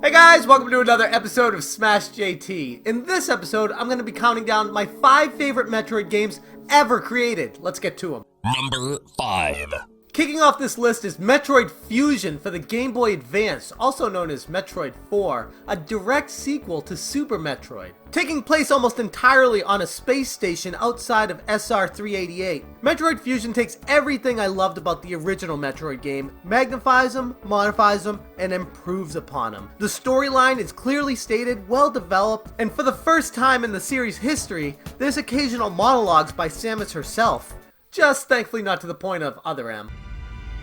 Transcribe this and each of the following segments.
Hey guys, welcome to another episode of Smash JT. In this episode, I'm going to be counting down my 5 favorite Metroid games ever created. Let's get to them. Number 5. Kicking off this list is Metroid Fusion for the Game Boy Advance, also known as Metroid 4, a direct sequel to Super Metroid. Taking place almost entirely on a space station outside of SR-388, Metroid Fusion takes everything I loved about the original Metroid game, magnifies them, modifies them, and improves upon them. The storyline is clearly stated, well developed, and for the first time in the series' history, there's occasional monologues by Samus herself. Just thankfully not to the point of Other M.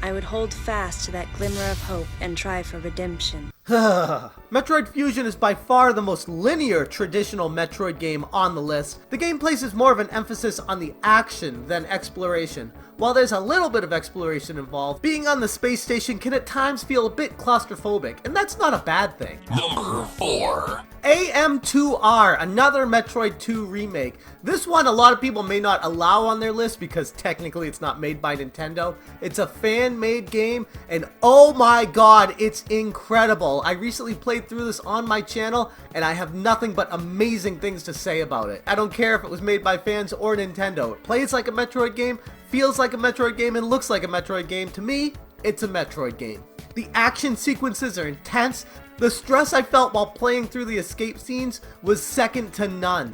I would hold fast to that glimmer of hope and try for redemption. Metroid Fusion is by far the most linear traditional Metroid game on the list. The game places more of an emphasis on the action than exploration. While there's a little bit of exploration involved, being on the space station can at times feel a bit claustrophobic, and that's not a bad thing. Number 4. AM2R, another Metroid 2 remake. This one a lot of people may not allow on their list because technically it's not made by Nintendo. It's a fan-made game, and oh my god, it's incredible. I recently played through this on my channel, and I have nothing but amazing things to say about it. I don't care if it was made by fans or Nintendo. It plays like a Metroid game, feels like a Metroid game, and looks like a Metroid game. To me, it's a Metroid game. The action sequences are intense. The stress I felt while playing through the escape scenes was second to none.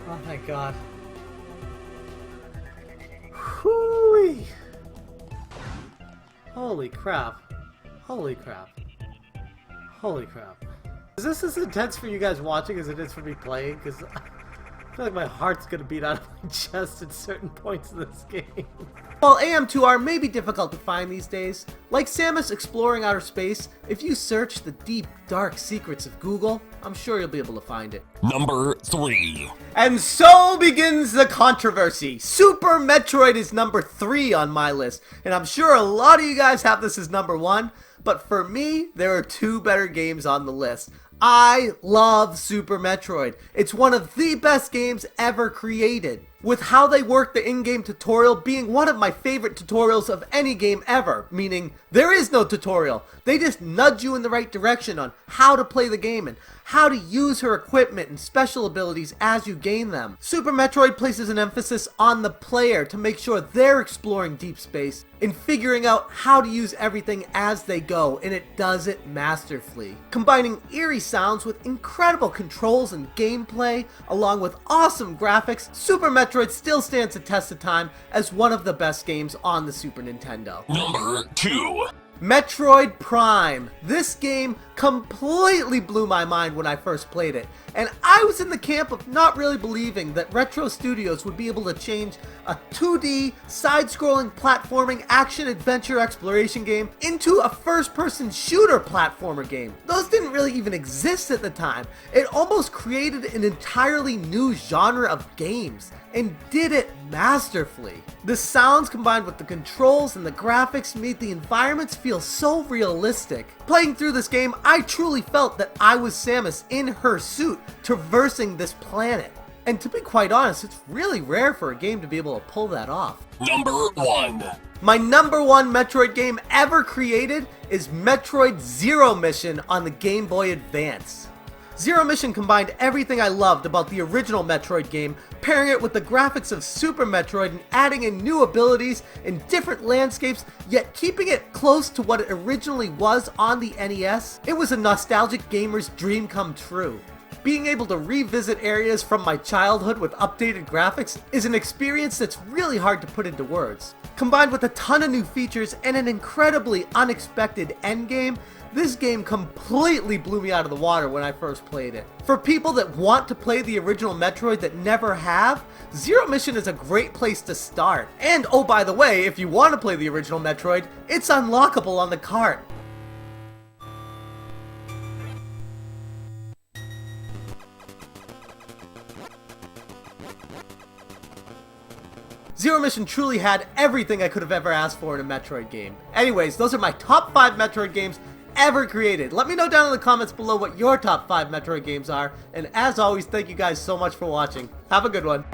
Oh my god. Whoo-wee. Holy crap. Holy crap. Holy crap. Is this as intense for you guys watching as it is for me playing? Because I feel like my heart's gonna beat out of my chest at certain points in this game. While AM2R may be difficult to find these days, like Samus exploring outer space, if you search the deep, dark secrets of Google, I'm sure you'll be able to find it. Number 3. And so begins the controversy. Super Metroid is number 3 on my list, and I'm sure a lot of you guys have this as number 1, but for me, there are 2 better games on the list. I love Super Metroid. It's one of the best games ever created, with how they work the in-game tutorial being one of my favorite tutorials of any game ever, meaning there is no tutorial. They just nudge you in the right direction on how to play the game and how to use her equipment and special abilities as you gain them. Super Metroid places an emphasis on the player to make sure they're exploring deep space and figuring out how to use everything as they go, and it does it masterfully. Combining eerie sounds with incredible controls and gameplay, along with awesome graphics, Super Metroid still stands the test of time as one of the best games on the Super Nintendo. Number 2. Metroid Prime. This game completely blew my mind when I first played it, and I was in the camp of not really believing that Retro Studios would be able to change a 2D, side-scrolling platforming action-adventure exploration game into a first-person shooter platformer game. Those didn't really even exist at the time. It almost created an entirely new genre of games, and did it masterfully. The sounds combined with the controls and the graphics made the environments feel so realistic. Playing through this game, I truly felt that I was Samus in her suit, traversing this planet. And to be quite honest, it's really rare for a game to be able to pull that off. Number 1. My number 1 Metroid game ever created is Metroid Zero Mission on the Game Boy Advance. Zero Mission combined everything I loved about the original Metroid game, pairing it with the graphics of Super Metroid and adding in new abilities and different landscapes, yet keeping it close to what it originally was on the NES. It was a nostalgic gamer's dream come true. Being able to revisit areas from my childhood with updated graphics is an experience that's really hard to put into words. Combined with a ton of new features and an incredibly unexpected endgame, this game completely blew me out of the water when I first played it. For people that want to play the original Metroid that never have, Zero Mission is a great place to start. And oh, by the way, if you want to play the original Metroid, it's unlockable on the cart. Zero Mission truly had everything I could have ever asked for in a Metroid game. Anyways, those are my top 5 Metroid games ever created. Let me know down in the comments below what your top 5 Metroid games are, and as always, thank you guys so much for watching. Have a good one.